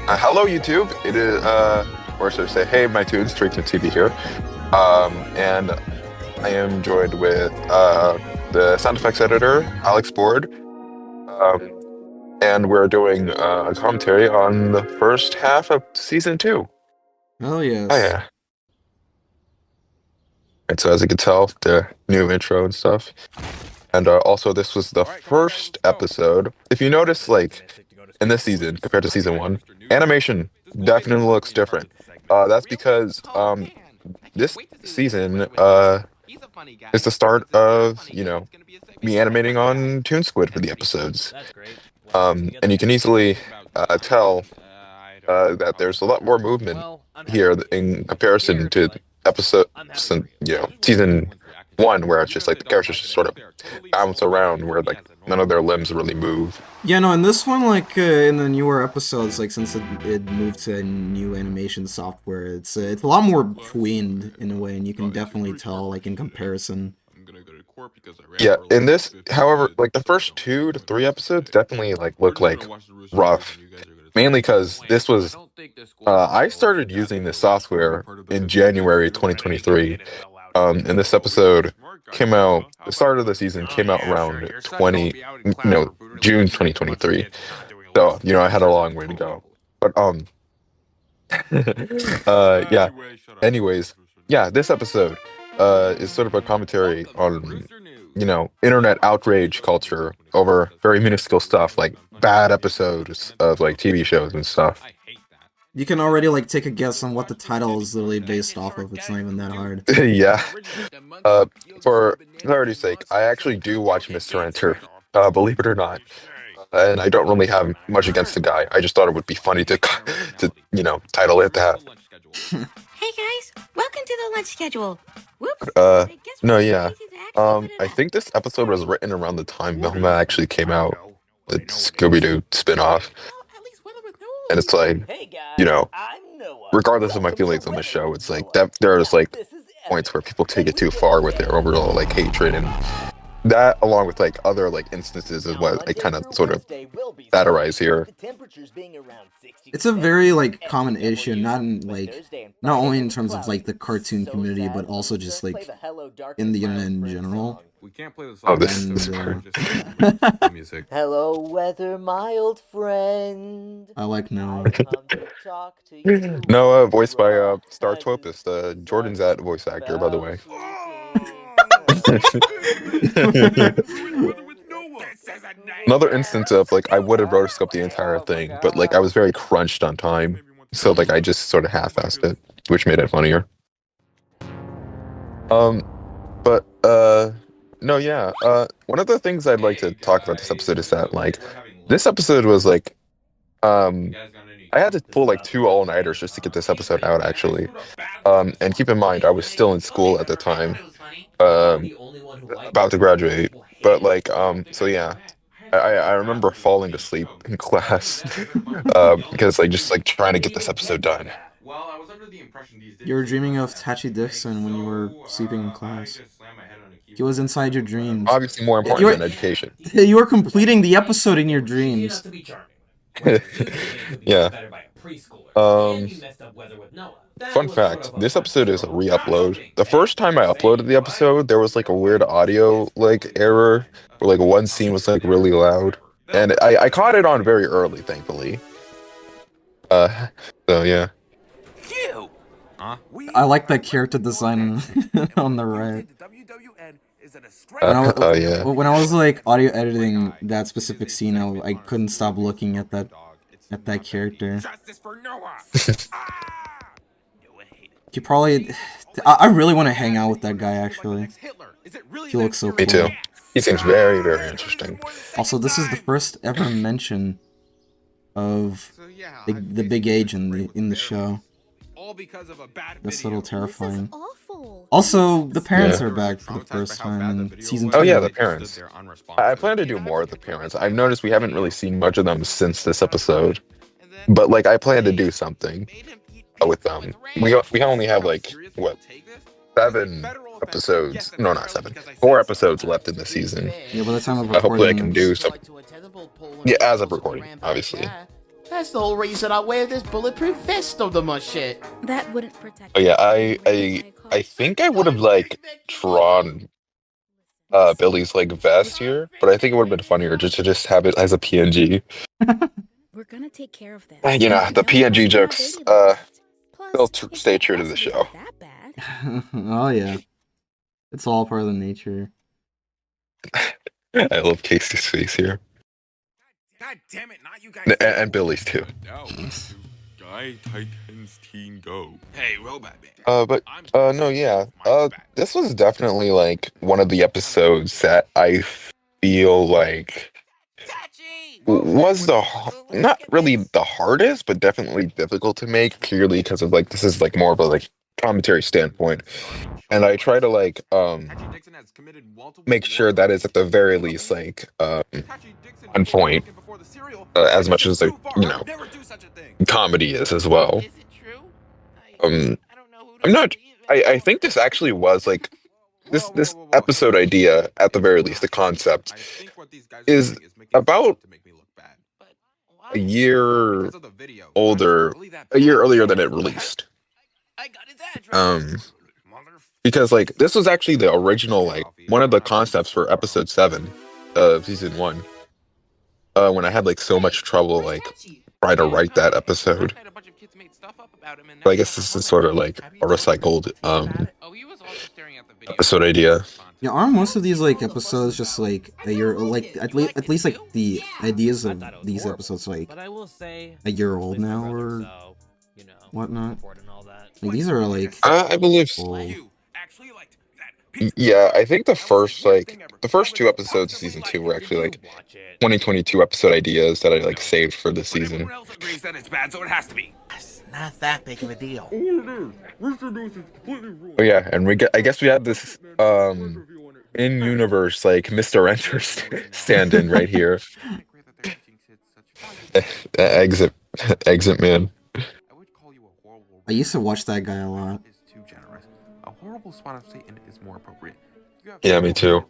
Hello, YouTube. It is, or should I say, hey, my tunes, Treatment TV here. And I am joined with the sound effects editor, Alex Board. Um, and we're doing a commentary on the first half of season 2. Oh Oh, yes. yeah. And so, as you can tell, the new intro and stuff. And also, this was the first episode. If you notice, like, in this season compared to season 1, animation definitely looks different. That's because this season is the start of, me animating on Toon Squid for the episodes. And you can easily tell that there's a lot more movement here in comparison to season 1, where it's just like the characters just sort of bounce around, where like none of their limbs really move. Yeah, no, in this one, like in the newer episodes, like since it moved to new animation software, it's a lot more tweened in a way, and you can definitely tell, like in comparison. Yeah, in this, however, like the first 2 to 3 episodes definitely like look like rough, mainly because this was I started using this software in January 2023. And this episode came out, the start of the season came out around 20, no, June 2023. So, I had a long way to go. But yeah. Anyways, yeah, this episode is sort of a commentary on, internet outrage culture over very minuscule stuff like bad episodes of like TV shows and stuff. You can already like take a guess on what the title is literally based off of. It's not even that hard. Yeah. For clarity's sake, I actually do watch Mr. Enter, believe it or not. And I don't really have much against the guy. I just thought it would be funny to, title it that. Hey guys, welcome to the lunch schedule. Whoops. Uh, I guess no, we're yeah. too lazy to actually put it I up. think this episode was written around the time Velma actually came out, the Scooby-Doo spin-off. And it's like, Hey you guys, know, I'm Noah. regardless of my Welcome to feelings on the Weather show, with it's like Noah. that there's like This is points Evan, where people take and it too we've far been with their together overall for like a hatred, and while. that along with like other like instances is Now, what I Monday kind of through sort of Wednesday will be satirize sunny, here. with the temperatures being around 60 It's to a very 70, like and common issue, PW, not in but like Thursday and not Friday only will in be terms of like cloudy. the cartoon So community, sad, but also so just play like the Hello in Darkness the internet Miles in Friend general. song. We can't play the Oh, song. this And is part. Music. Hello, weather, my old friend. I like no. I've come to talk to you. No, voiced by Star I just Topus, the Jordan's that voice actor, by the fell way. asleep. Another instance of like I would have rotoscoped the entire thing, but like I was very crunched on time, so like I just sort of half-assed it, which made it funnier. Um, but no, yeah. One of the things I'd like to talk about this episode is that like this episode was like um I had to pull like 2 all-nighters just to get this episode out actually. And keep in mind I was still in school at the time, um, about to graduate. But like so yeah. I remember falling asleep in class because like just like trying to get this episode done. You were dreaming of Tachy Dixon when you were sleeping in class. He was inside your dreams. Obviously more You important were than education. you were completing the episode in your dreams. Yeah. Um, Fun fact, this episode is a re-upload. The first time I uploaded the episode, there was like a weird audio like error where like one scene was like really loud. And I caught it on very early, thankfully. Uh, so yeah. I like that character design on the right. Yeah. When I was like audio editing that specific scene, I couldn't stop looking at that character. He probably, I really want to hang out with that guy actually. He looks so cool. Me too. He seems very, very interesting. Also, this is the first ever mention of the big age in the show. That's a little terrifying. Also, the parents are back for the first time in season 2. Oh yeah, the parents. I plan to do more of the parents. I've noticed we haven't really seen much of them since this episode. But like I plan to do something with them. We only have like what 7 episodes? No, not 7. 4 episodes left in the season. Yeah, by the time of Hopefully I recording, can do some. Yeah, as of recording, obviously. That's the whole reason I wear this bulletproof vest on the mush shit. That wouldn't protect. Oh yeah, I think I would have like drawn Billy's like vest here, but I think it would have been funnier just to just have it as a PNG. We're gonna take care of this. You know, the No PNG fussing about jokes baby list. still Plus, it stay can't true to the possibly show. get that bad. Oh yeah, it's all part of the nature. I love Casey's face here. God damn it, not you guys. And Billy's too. Guy Titans Teen Go. Hey, Robot Man. But no, yeah. This was definitely like one of the episodes that I feel like was not really the hardest, but definitely difficult to make purely because of like this is like more of a like commentary standpoint. And I try to like make sure that is at the very least like on point as much as like, you know, comedy is as well. I'm not. I think this actually was like this episode idea at the very least. The concept is about a year older, a year earlier than it released. Because like this was actually the original like one of the concepts for episode 7 of season 1. When I had like so much trouble like trying to write that episode. But I guess this is sort of like a recycled episode idea. Yeah, aren't most of these like episodes just like a year, like at least like the ideas of these episodes like a year old now or whatnot? Like, these are like I believe so. old. Yeah, I think the first 2 episodes of season 2 were actually like 2022 episode ideas that I like saved for the season. Everyone else agrees that it's bad, so it has to be. It's not that big of a deal. Oh yeah, and I guess we have this in universe like Mr. Enter stand-in right here. Exit man. I used to watch that guy a lot. A horrible spawn of Satan is more appropriate. Yeah, me too.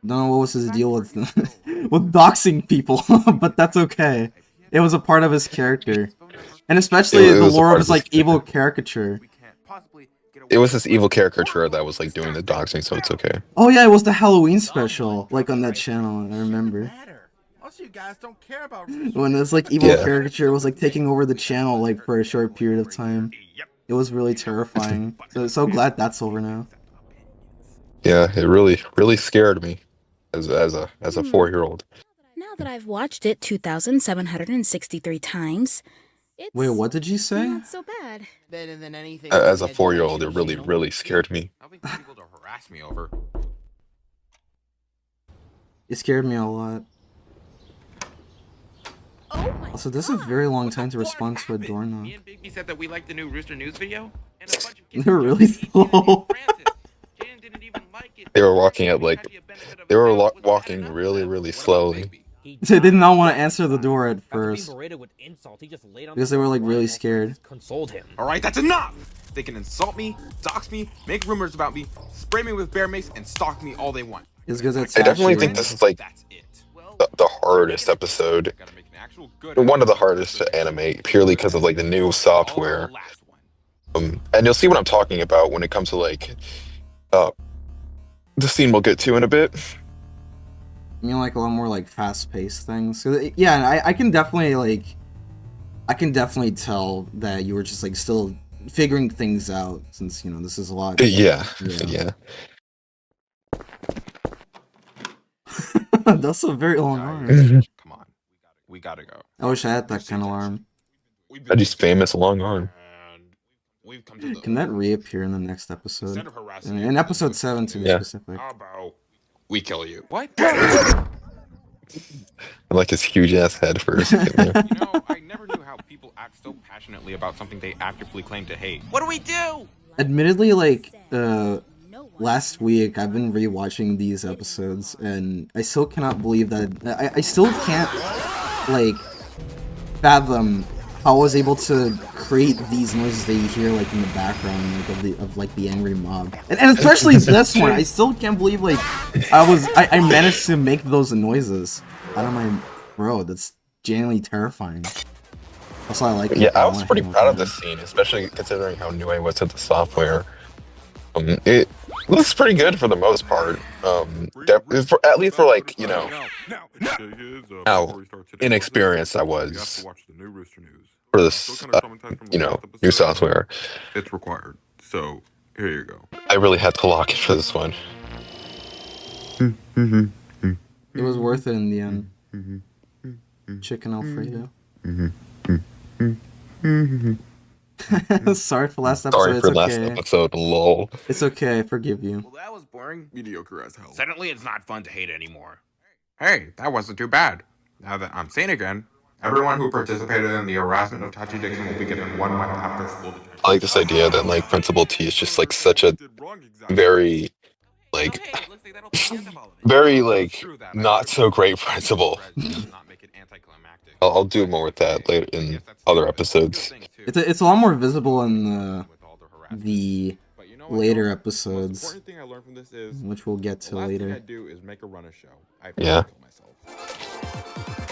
Don't know what was his deal with with doxing people, but that's okay. It was a part of his character, and especially It the was a lore part of of his like his evil caricature. It was this evil caricature that was like doing the doxing, so it's okay. Oh yeah, it was the Halloween special, like on that channel. I remember Most of you guys don't care about when this like evil Yeah. caricature was like taking over the channel like for a short period of time. It was really terrifying. So glad that's over now. Yeah, it really scared me as a 4-year-old. Now that I've watched it 2,763 times, it's Wait, what did you say? not so bad. better than anything. As a 4-year-old, it really scared me. I'll be people to harass me over. It scared me a lot. Oh my Also, this is a very long time to respond to a door knock. Me and Bigby said that we liked the new Rooster News video, and a bunch of kids They're really slow. Jaden didn't even like it. They were walking at like they were walking really slowly. They did not want to answer the door at first because they were like really scared. Alright, that's enough! They can insult me, dox me, make rumors about me, spray me with bear mace, and stalk me all they want. It's because it's I definitely Tachy, think right? this is like That's it. the hardest episode. Gotta make an actual good One of the hardest to animate purely because of like the new software. And you'll see what I'm talking about when it comes to like the scene we'll get to in a bit. I mean, like a lot more like fast-paced things. So, yeah, I can definitely like, I can definitely tell that you were just like still figuring things out since you know this is a lot. Yeah. That's a very long arm. Come on. We gotta go. I wish I had that kind of arm. Tachy's famous long arm. And we've come to the Can that reappear in the next episode? Instead of harassing you In for episode the 7 to be Yeah. specific. How about we kill you? What? I like his huge ass head for a second there. You know, I never knew how people act so passionately about something they actively claim to hate. What do we do? Admittedly, like last week I've been rewatching these episodes and I still cannot believe that I still can't like fathom how I was able to create these noises that you hear like in the background like of the angry mob. And especially this one, I still can't believe like I managed to make those noises out of my throat. That's genuinely terrifying. Also, I like it. Yeah, I was wanna pretty hang with proud of him. this scene, especially considering how new I was to the software. It looks pretty good for the most part. At least for like, how inexperienced I was for this, new software. It's required. So here you go. I really had to lock in for this one. It was worth it in the end. Chicken Alfredo. Sorry for last episode. Sorry It's for last okay. episode, lol. It's okay. I forgive you. Well, that was boring. Mediocre as hell. Suddenly, it's not fun to hate anymore. Hey, that wasn't too bad. Now that I'm sane again, everyone who participated in the harassment of Tachy Dixon will be given 1 month after school detention. I like this idea that like Principal T is just like such a very like very like not so great principal. I'll do more with that later in other episodes. It's a lot more visible in the later episodes, which we'll get to later. Yeah.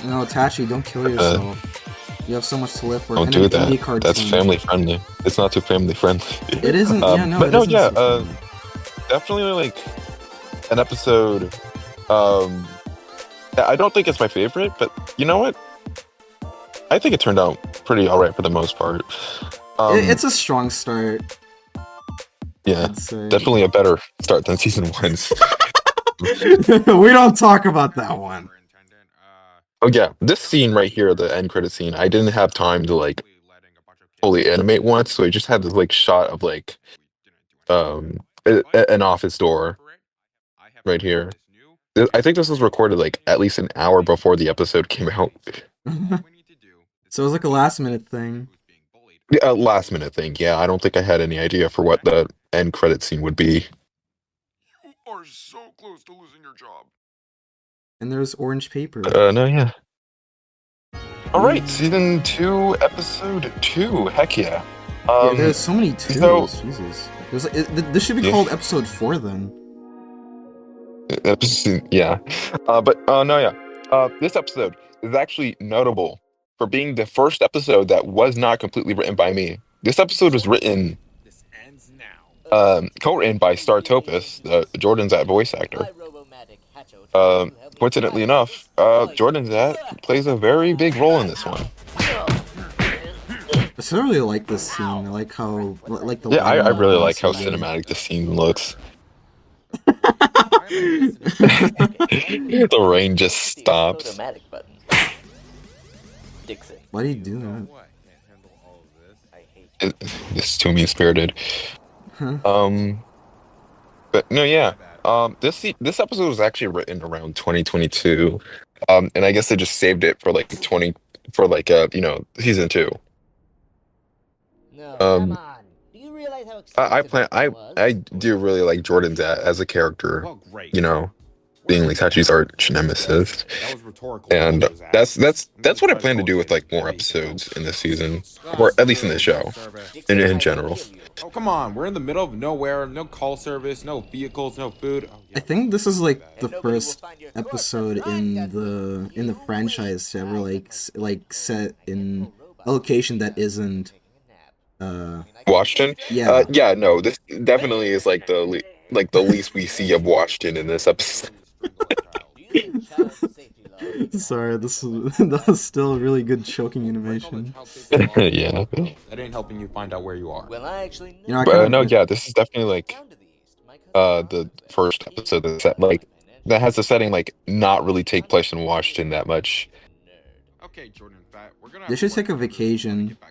No, Tachy, don't kill yourself. You have so much to live for. Don't And do a TV that. cartoon. That's family friendly. It's not too family friendly. It isn't. Yeah, no. But it no, isn't yeah. so family. Definitely like an episode. I don't think it's my favorite, but you know what? I think it turned out pretty alright for the most part. It's a strong start. Yeah, I'd say. definitely a better start than season 1's. We don't talk about that one. Oh yeah, this scene right here, the end credit scene, I didn't have time to like fully animate once, so I just had this like shot of like an office door right here. I think this was recorded like at least an hour before the episode came out. So it was like a last minute thing. Yeah, a last minute thing. Yeah, I don't think I had any idea for what the end credit scene would be. You are so close to losing your job. And there's orange paper. No, yeah. All right, season 2, episode 2. Heck yeah. Yeah, there's so many twos. so- Jesus. This should be Yeah. called episode 4 then. Yeah. But no, yeah. This episode is actually notable for being the first episode that was not completely written by me. This episode was written, This ends now. co-written by Startopus, Jordan's that voice actor. Coincidentally enough, Jordan's that plays a very big role in this one. I still really like this scene. I like how, like the. Yeah, I lighting really on like how this scene. cinematic this scene looks. The rain just stops. Automatic button. Dixon. Why do you do that? I hate It's too mean-spirited. Huh? But no, yeah. This episode was actually written around 2022. And I guess they just saved it for like season 2. No, Um, come on. Do you realize how expensive I do really like Jordan's as a character, Well, great. being like Tachy's arch nemesis. That was rhetorical. And that's what I plan to do with like more episodes in this season, or at least in this show, in general. Oh, come on. We're in the middle of nowhere. No call service, no vehicles, no food. Oh, yeah. I think this is like the first episode in the franchise to ever like set in a location that isn't Washington? yeah. Yeah, no, this definitely is like the least we see of Washington in this episode. Sorry, that was still a really good choking animation. Yeah. That ain't helping you find out where you are. Well, I actually You know, I But kinda- no, yeah, this is definitely like the first episode that has the setting like not really take place in Washington that much. Okay, Jordan, Fat. We're gonna They should take a vacation, I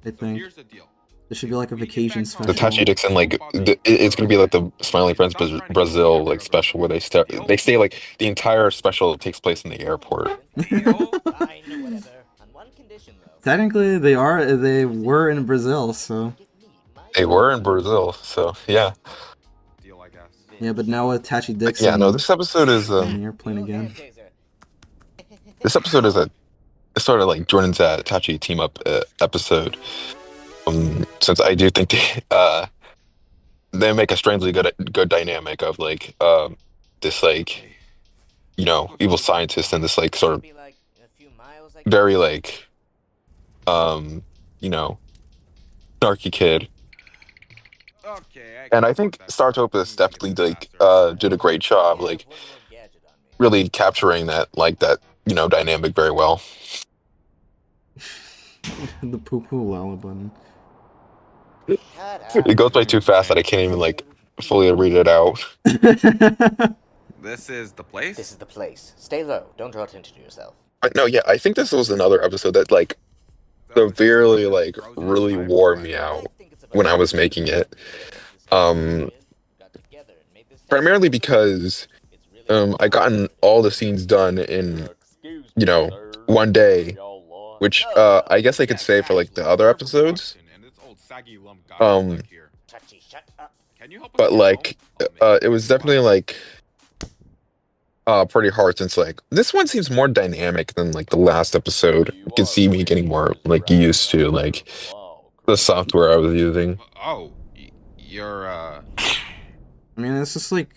So think. here's the deal. There should be like a vacation The special. Tachy Dixon it's gonna be like the Smiling Friends Brazil like special where they stay like the entire special takes place in the airport. Technically, they were in Brazil, so They were in Brazil, so yeah. Deal, I guess. yeah. But now with Tachy Dixon Yeah, no, this episode is on the airplane again. a sort of like Jordan's Tachy team up episode. Since I do think they make a strangely good dynamic of like this like evil scientist and this like sort of very like, you know, snarky kid. And I think Startopus definitely like did a great job, like really capturing that dynamic very well. The poo-poo lala button. It goes by too fast that I can't even like fully read it out. This is the This place? is the place. Stay low. Don't draw attention to yourself. But no, yeah, I think this was another episode that like severely like really wore me out when I was making it. Um, Primarily because I gotten all the scenes done in one day, which I guess I could say for like the other episodes. Um, Tachy, shut up. but like it was definitely like pretty hard since like this one seems more dynamic than like the last episode. You can see me getting more like used to like the software I was using. Oh, you're I mean, it's just like,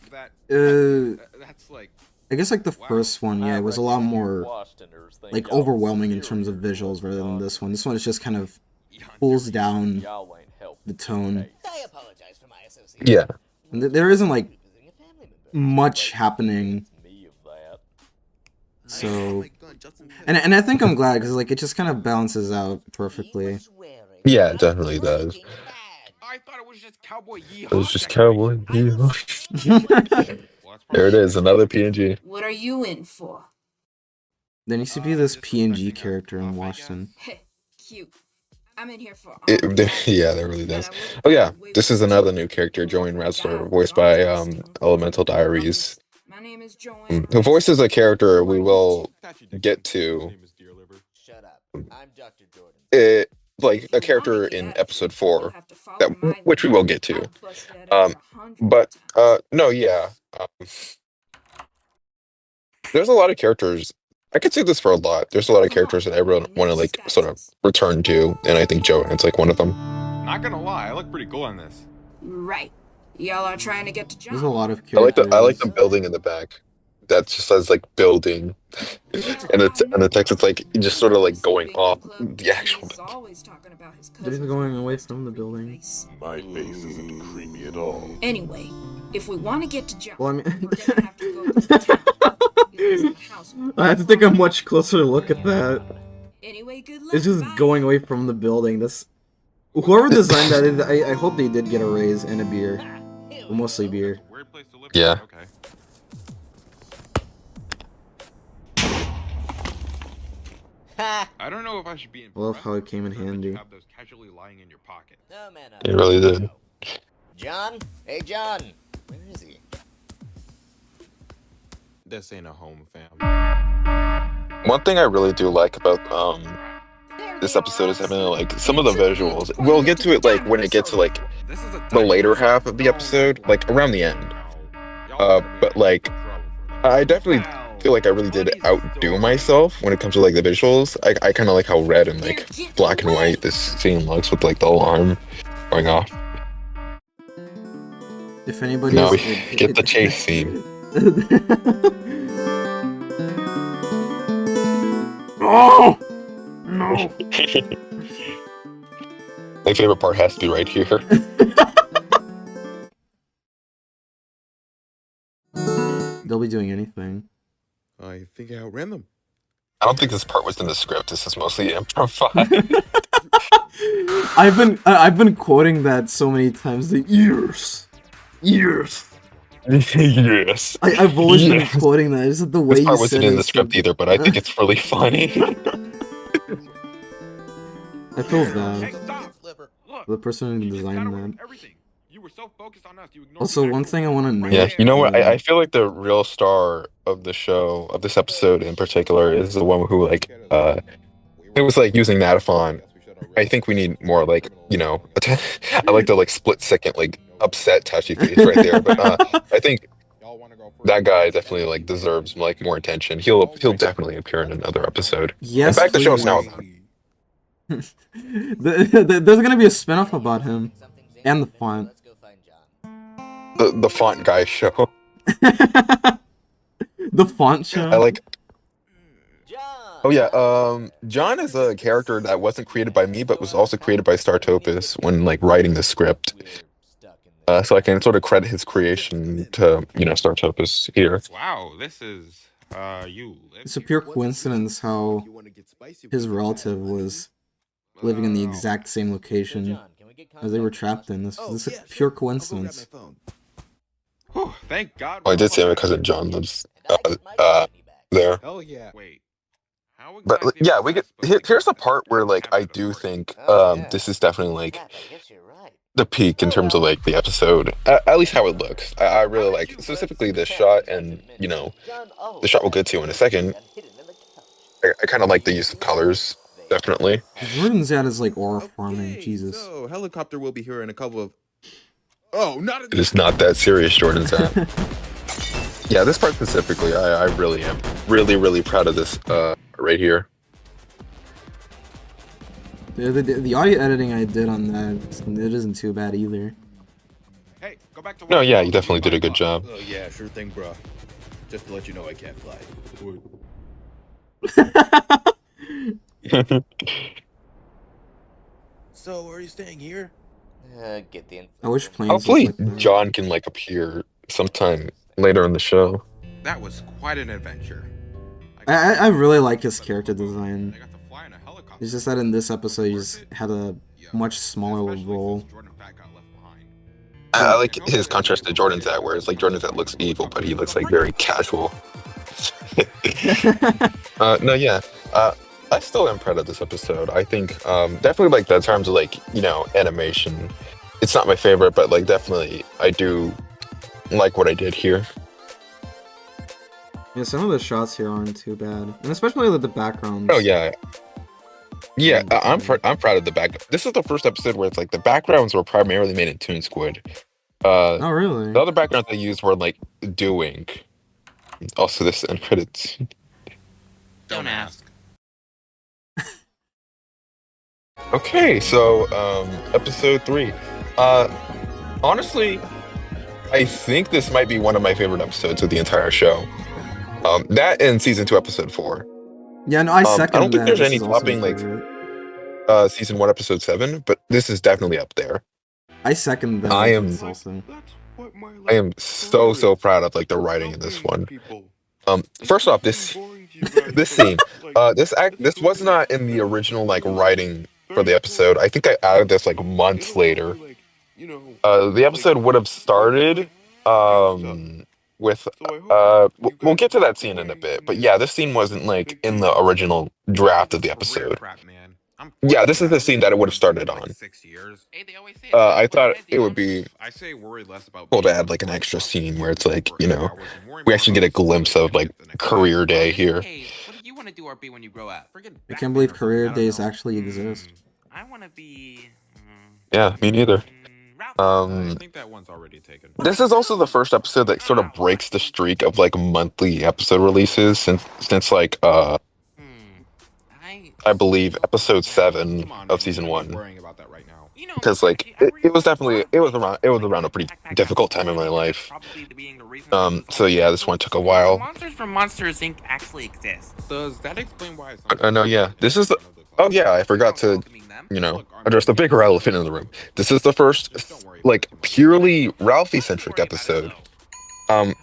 that's like I guess like the first one, yeah, it was a lot more like overwhelming in terms of visuals rather than this one. This one is just kind of pulls down the tone. I apologize for my association. Yeah, And there isn't like much happening. So, and I think I'm glad because like it just kind of balances out perfectly. yeah, it definitely does. I thought it was just cowboy yeehaw. It was just cowboy. There it is, another PNG. What are you in for? There needs to be this PNG character in Washington. Cute. I'm in here for Yeah, that really does. Oh yeah, this is another new character, Joanne Wrestler, voiced by Elemental Diaries. My name is Joanne. Who voices a character we will get to. Shut up. I'm Dr. Jordan. It like a character in episode 4 which we will get to. But no, yeah. There's a lot of characters. I could say this for a lot. There's a lot of characters that I really want to like sort of return to, and I think Joanne's like one of them. Not gonna lie, I look pretty cool in this. Right. Y'all are trying to get to There's a John. lot of I like characters. the building in the back. That just says like building, and the text it's like just sort of like going off the actual. He's always talking about his They're cousin's going away from the building. face. My face isn't creepy at all. Anyway, if we want to get to John, Well, I mean, we're gonna have to go through town. He lives in the house. I have to take a much closer look at that. Anyway, good luck. It's just bye. going away from the building. That's whoever designed that. I hope they did get a raise and a beer, well, mostly beer. Weird place to live. Yeah. Okay. Ha! I don't know if I should be I love how it came in impressed that handy. You have those casually lying in your pocket. No, man. It really did. John? Hey, John. Where is he? This ain't a home, fam. One thing I really do like about this episode is having like some of the visuals. We'll get to it like when it gets to like This is a the later half of the episode, like around the end. But like I definitely feel like I really did outdo myself when it comes to like the visuals. I kind of like how red and like black and white this scene looks with like the alarm going off. If anybody Now we else- get the chase scene. Oh no! My favorite part has to be right here. They'll be doing anything. I think I outran them. I don't think this part was in the script. This is mostly improvised. I've been quoting that so many times. The years. Yes. I've always Yes. been quoting that. It's just the way This part you said wasn't in it. the script either, but I think it's really funny. I feel bad. stop! Look, The person who you just gotta designed remove that. everything. You were so focused on us, you ignored Also, the one actual thing I want to world. note. Yeah, you know what? I feel like the real star of the show, of this episode in particular, is the one who like it was like using Natafon. I think we need more like, I like the like split second like upset touchy face right there. But I think that guy definitely like deserves like more attention. He'll definitely appear in another episode. Yes, in fact, the show's please. now about. There's gonna be a spin-off about him and the font. Let's go find John. The font guy show. The font show. I like John! Oh yeah, John is a character that wasn't created by me, but was also created by Startopus when like writing the script. So I can sort of credit his creation to, Startopus here. Wow, this is you live It's a here? pure coincidence how his relative was living in the exact same location as they were trapped in. This is a pure coincidence. Whew, thank God. Well, I did say my cousin John lives there. Hell yeah. Wait. How But exactly yeah, was we I get supposed to here's get the this part where like I cabinet of do yours? think Oh, yeah. this is definitely like Crap, I guess you're right. the peak in terms of like the episode. At least how it looks. I really like specifically this shot, and John the shot we'll always get to in a has second. shotgun hidden in the couch. I kind of like the use of colors, definitely. Jordan's at his like aura farming. Jesus. So, helicopter will be here in a couple of. Oh, not in It is not that serious, Jordan's at. Yeah, this part specifically, I really am really proud of this right here. The audio editing I did on that, it isn't too bad either. Hey, go back to No, work. yeah, you definitely did a good job. Oh, yeah, sure thing, bro. Just to let you know I can't fly. So, are you staying here? Get the info. I wish planes Hopefully, looked like that. John can like appear sometime later in the show. That was quite an adventure. I really like his character design. I got to fly in a helicopter. It's just that in this episode he's had a much smaller role. I like his contrast to Jordan's at, whereas like Jordan's at looks evil, but he looks like very casual. No, yeah. I still am proud of this episode. I think definitely like the terms of like animation, it's not my favorite, but like definitely I do like what I did here. Yeah, some of the shots here aren't too bad, and especially with the backgrounds. Oh yeah, I'm proud of the back. This is the first episode where it's like the backgrounds were primarily made in Toon Squid. Oh really? The other backgrounds they used were like doing. Also, this end credits. Don't ask. Okay, so episode 3. Honestly, I think this might be one of my favorite episodes of the entire show. That and season 2, episode 4. Yeah, no, I second I don't think that. there's This any is also topping my like favorite. season 1, episode 7, but this is definitely up there. I second that. I am- It's also. I am so proud of like the writing in this one. First off, this scene, this was not in the original like writing for the episode. I think I added this like months later. The episode would have started with we'll get to that scene in a bit, but yeah, this scene wasn't like in the original draft of the episode. Yeah, this is the scene that it would have started on. I thought it would be cool to add like an extra scene where it's like, we actually get a glimpse of like career day here. Hey, what do you want to do or be when you grow up? Forget I can't believe career days actually exist. I want to be. Yeah, me neither. I think that one's already taken. This is also the first episode that sort of breaks the streak of like monthly episode releases since like I believe episode 7 of season 1. Worrying about that right now. Because like it was around a pretty difficult time in my life. So yeah, this one took a while. Monsters from Monsters Inc. actually exist. Does that explain why? No, yeah, this is the. Oh yeah, I forgot to address the bigger elephant in the room. This is the first like purely Ralphie centric episode.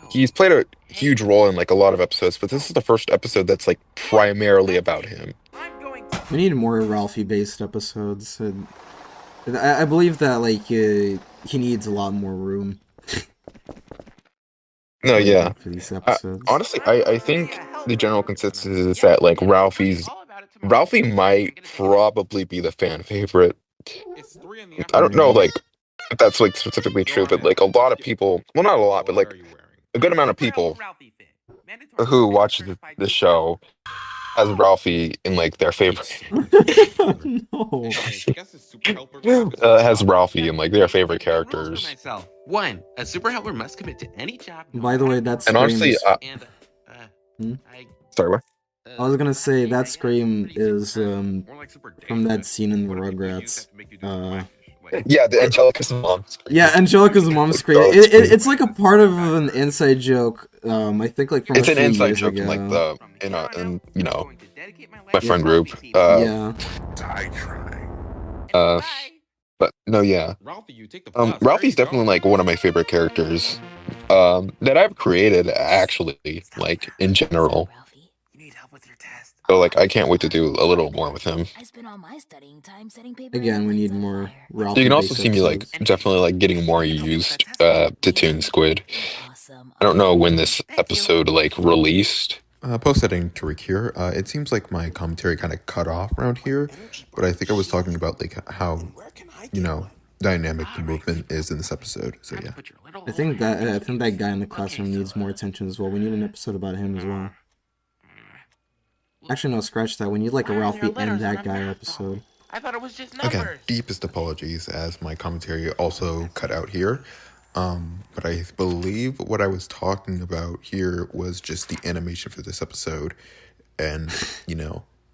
He's played a huge role in like a lot of episodes, but this is the first episode that's like primarily about him. We need more Ralphie based episodes. And I believe that like he needs a lot more room. No, yeah. For these episodes. Honestly, I think the general consensus is that like Ralphie might probably be the fan favorite. I don't know like if that's like specifically true, but like a lot of people, well not a lot, but like a good amount of people who watch the show has Ralphie in like their favorite. No. Has Ralphie in like their favorite characters. One, a super helper must commit to any job. By the way, that's And honestly, sorry, what? I was gonna say that scream is from that scene in the Rugrats, Yeah, the Angelica's mom. Yeah, Angelica's mom scream. It's like a part of an inside joke. I think like from It's a an few inside years joke from like ago. my friend group. Yeah. Uh, but no, yeah. Ralphie's definitely like one of my favorite characters. That I've created actually, like in general. So like I can't wait to do a little more with him. Again, we need more Ralphie. You can also based see me like episodes. definitely like getting more used to Toon Squid. I don't know when this episode like released. Post editing Tariq here. It seems like my commentary kind of cut off around here, but I think I was talking about like how, dynamic the movement is in this episode. So yeah. I think that guy in the classroom needs more attention as well. We need an episode about him as well. Actually, no, scratch that. We need like a Ralphie and that guy episode. I thought it was just numbers. Again, deepest apologies as my commentary also cut out here. But I believe what I was talking about here was just the animation for this episode, and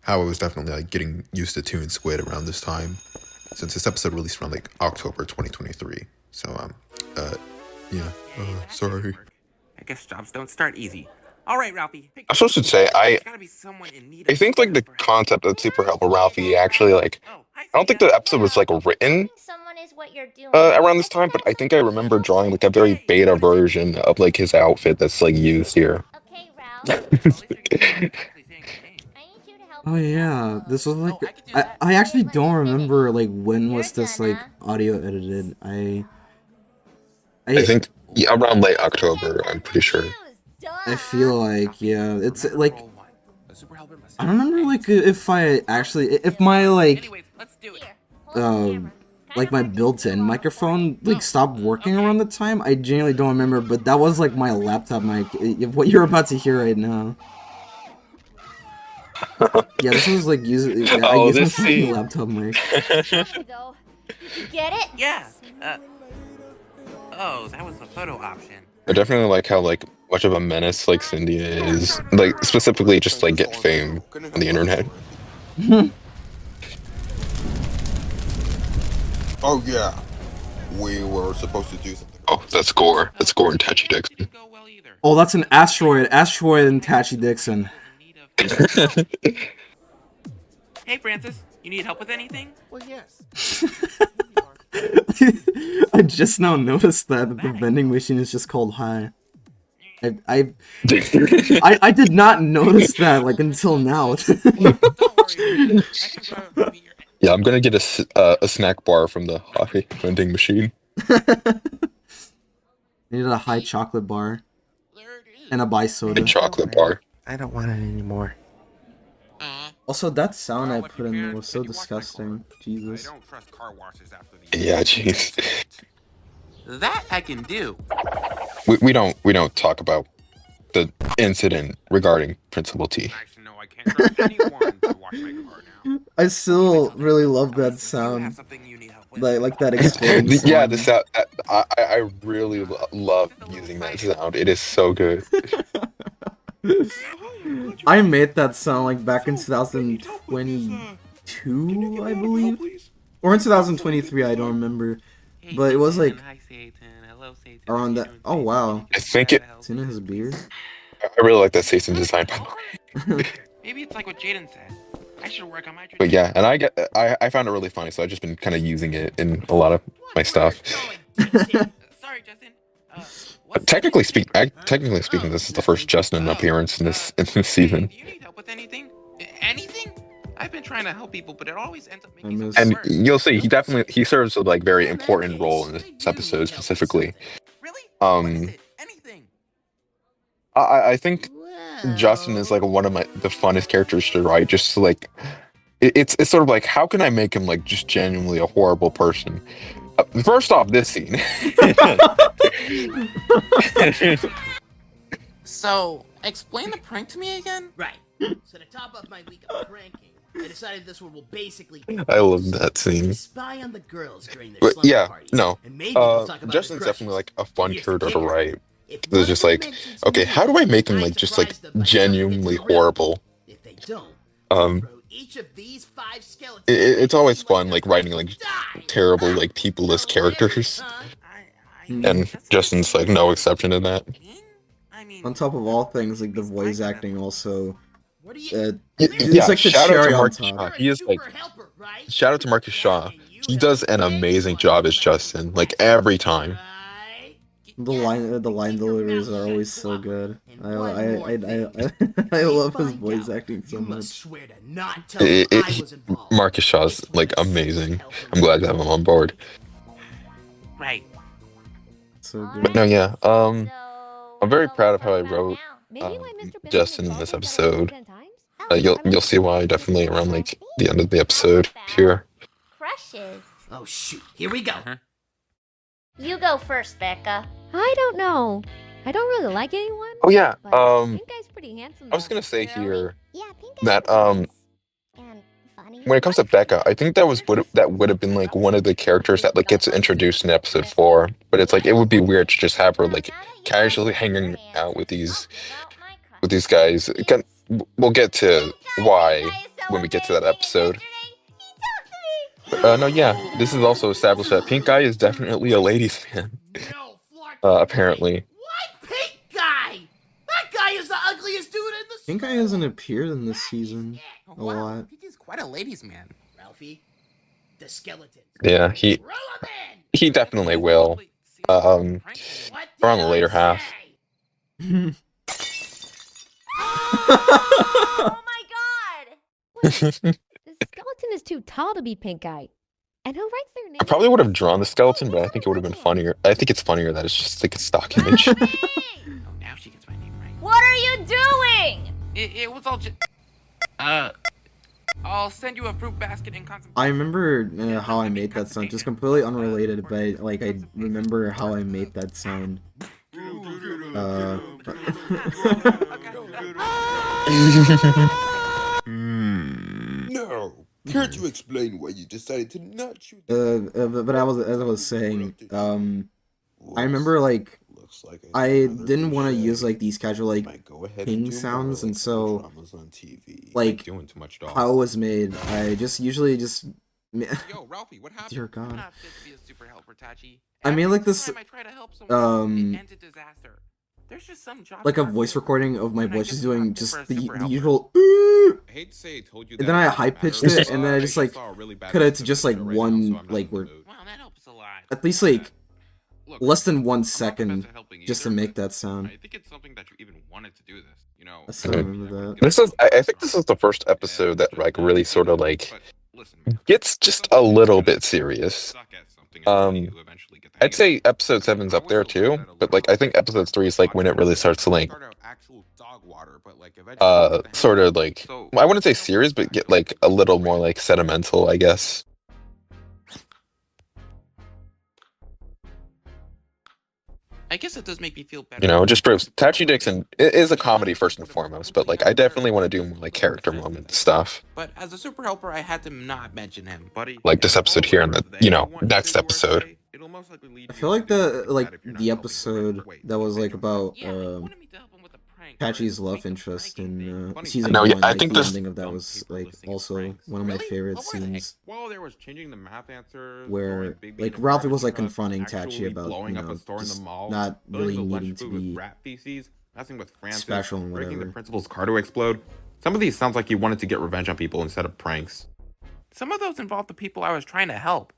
how I was definitely like getting used to Toon Squid around this time, since this episode released around like October 2023. So sorry. I guess jobs don't start easy. All right, Ralphie. I also should say I think like the concept of Super Helper Ralphie actually like I don't think the episode was like written around this time, but I think I remember drawing like a very beta version of like his outfit that's like used here. Oh yeah, this was like I actually don't remember like when was this like audio edited. I think around late October, I'm pretty sure. I feel like yeah, it's like I don't remember like if my like my built-in microphone like stopped working around the time. I genuinely don't remember, but that was like my laptop mic. What you're about to hear right now. Yeah, this was like using this scene. Laptop mic. Did you get it? Yeah. Oh, that was the photo option. I definitely like how like much of a menace like Cindy is, like specifically just like get fame on the internet. Oh yeah, we were supposed to do something. Oh, that's Gore. That's Gore and Tachy Dixon. Oh, that's an asteroid. Asteroid and Tachy Dixon. Hey, Francis. You need help with anything? Well, yes. I just now noticed that the vending machine is just called Hi. I did not notice that like until now. Yeah, I'm gonna get a snack bar from the Hi vending machine. Needed a high chocolate bar and a buy soda. A chocolate bar. I don't want it anymore. Also, that sound I put in there was so disgusting. Jesus. Yeah, jeez. That I can do. We don't talk about the incident regarding Principal T. I still really love that sound. Like that exploding sound. Yeah, the sound. I really love using that sound. It is so good. I made that sound like back in 2022, I believe, or in 2023. I don't remember, but it was like around that. Oh wow! I think it. Tina has a beard. I really like that Satan design. Maybe it's like what Jaden said. I should work on my. But yeah, and I found it really funny, so I've just been kind of using it in a lot of my stuff. Sorry, Justin. Technically speaking, this is the first Justin appearance in this season. Do you need help with anything? Anything? I've been trying to help people, but it always ends up making it And worse. you'll see, he serves a like very important role in this episode specifically. Really? Anything? I think Justin is like one of the funnest characters to write. Just like it's sort of like how can I make him like just genuinely a horrible person? First off, this scene. So, explain the prank to me again? Right. So to top up my week of pranking, I decided this one will basically I love that scene. spy on the girls during their But slumber yeah, parties. no. And maybe they'll talk about Justin's their definitely crushes. like a fun Here's the character to kicker. write. If It's one just of them like, mentions okay, me, how do I make him I like just like surprise them by genuinely jumping into the river. horrible? If they don't, Um, throw each of these 5 skeletons. It's always fun like writing like terrible like people-less characters, and Justin's like no exception to that. On top of all things, like the voice acting also. Yeah, It's like the shout out cherry to on Marcus top. Shaw. He is like, shout out to Marcus Shaw. He does an amazing job as Justin, like every time. The line deliveries are always so good. I love his voice acting so much. Marcus Shaw's like amazing. I'm glad to have him on board. Right. So But good. no, yeah. I'm very proud of how I wrote Justin in this episode. You'll see why definitely around like the end of the episode here. Crushes. Oh shoot, here we go. You go first, Becca. I don't know. I don't really like anyone. Oh yeah. But Pink Guy's pretty handsome. I was gonna say here Yeah, Pink that and funny. when it comes to Becca, I think that would have been like one of the characters that like gets introduced in episode 4. But it's like it would be weird to just have her like casually hanging out with these guys. Again, we'll get to why when we get to that episode. But, no, yeah, this is also established that Pink Guy is definitely a ladies' man. Apparently. What Pink Guy? That guy is the ugliest dude in the Pink Guy hasn't appeared in this season a lot. He's quite a ladies' man. Ralphie, the skeleton. Yeah, he definitely will. Around the later half. Oh my god! The skeleton is too tall to be Pink Guy. And who writes their name? I probably would have drawn the skeleton, but I think it would have been funnier. I think it's funnier that it's just like a stock image. Oh, now she gets my name right. What are you doing? It was all just. I'll send you a fruit basket and concentrate. I remember how I made that sound, just completely unrelated, but like I remember how I made that sound. No! Can't you explain why you decided to not shoot? But as I was saying, I remember like I didn't want to use like these casual like ping sounds, and so like doing too much, dog. how it was made, I just usually just. Yo, Ralphie, what happened? Dear God. I'm not fit to be a super helper, Tachy. I made like Every this time I try to help someone, it ends in disaster. There's just some job like a market voice recording of my when I voice get just doing selected just for a the super helper. usual. I hate to say I told you And that then I it high doesn't pitched matter, it, and then I but just like saw a really bad cut it to episode just of like the show right now, one so I'm not like in the word, mood. Well, that helps a lot. at least like Look, less than 1 I'm not the best second at helping just to either, make but that sound. I think it's something that you even wanted to do this. You know, I still remember that. This is, I think this is the first episode that like really sort of like gets just a little bit serious. I'd say episode 7's up there too, but like I think episode 3 is like when it really starts to like sort of like, I wouldn't say serious, but get like a little more like sentimental, I guess. I guess it does make me feel better. You know, just proves Tachy Dixon is a comedy first and foremost, but like I definitely want to do more like character moment stuff. But as a super helper, I had to not mention him, buddy. Like this episode here and the, you know, next episode. I feel like the episode that was like about Tachy's love interest in season No, 1, yeah, I like think the this ending of that was like also one of my favorite scenes, While there was changing the math answers, where going big like being Ralphie was parking like truck, confronting Tachy actually about, blowing you up know, a store in just the mall, not filling really the lunch needing to food with be rat feces, messing with Francis, special and breaking the whatever. principal's car to explode. Some of these sounds like you wanted to get revenge on people instead of pranks. Some of those involved the people I was trying to help.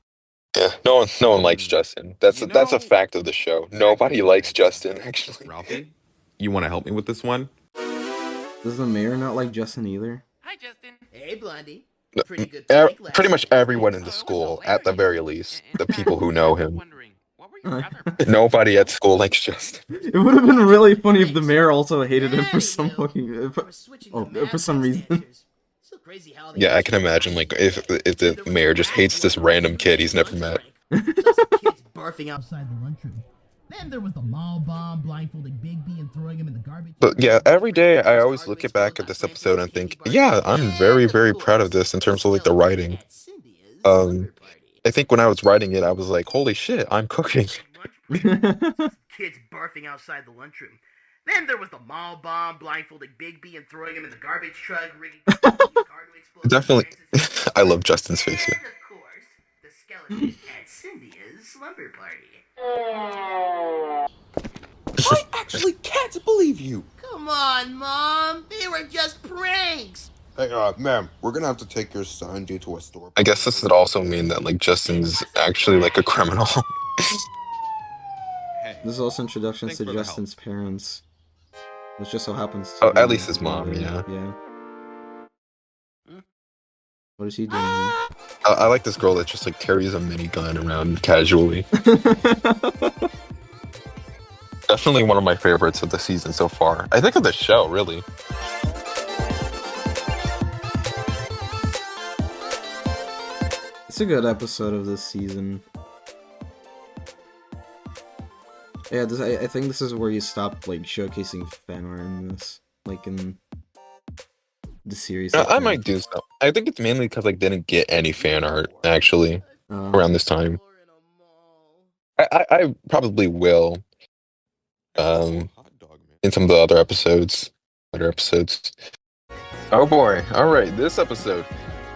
Yeah, no one likes Justin. That's a fact of the show. Nobody likes Justin, actually. Ralphie, you want to help me with this one? Does the mayor not like Justin either? Hi, Justin. Hey, Blondie. No, Pretty good prank last pretty much night. everyone in the school, at the very least, the people who know him. Wondering, what were your other Nobody at school likes Justin. It would have been really funny if the mayor also hated him for There some you go. fucking We're switching the math for some test reason. answers. So crazy how they Yeah, I can actually imagine like if There the was mayor a just rat hates this blood random lunch kid he's never met. prank. Just some kids barfing outside the lunchroom. Then there was the mall bomb, blindfolding Big B and throwing him in the garbage. But yeah, every day I always look back at this episode and think, yeah, I'm very, very proud of this in terms of like the writing. I think when I was writing it, I was like, holy shit, I'm cooking. Kids barfing outside the lunchroom. Then there was the mall bomb, blindfolding Big B and throwing him in the garbage truck, rigging the car to Definitely. I love Justin's face here. Of course, the skeleton at Cynthia's slumber party. I actually can't believe you. Come on, Mom. They were just pranks. Hey, ma'am, we're gonna have to take your son due to a store. I guess this would also mean that like Justin's actually like a criminal. This is also introductions to Justin's parents, which just so happens to Oh, be at least his mom, yeah. Yeah. What is he doing here? I like this girl that just like carries a minigun around casually. Definitely one of my favorites of the season so far. I think of the show, really. It's a good episode of this season. Yeah, I think this is where you stop like showcasing fan art in this, like in the series. I might do so. I think it's mainly because I didn't get any fan art actually around this time. I probably will. In some of the other episodes. Oh boy! All right, this episode.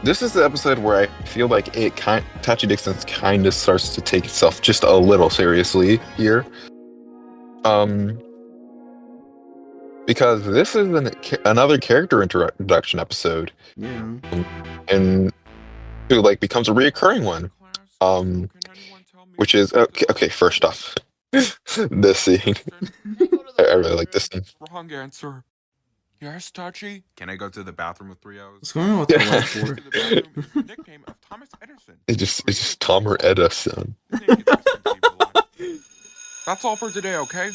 This is the episode where I feel like Tachy Dixon's kind of starts to take itself just a little seriously here. Because this is another character introduction episode. Yeah. And who like becomes a reoccurring one. Which is okay, first off. This scene. I really like this scene. Wrong answer. Yes, Tachy? Can I go to the bathroom with 3 O's? What's going on with the whiteboard? Nickname of Thomas Edison. It's just Tom or Edison. That's all for today, okay?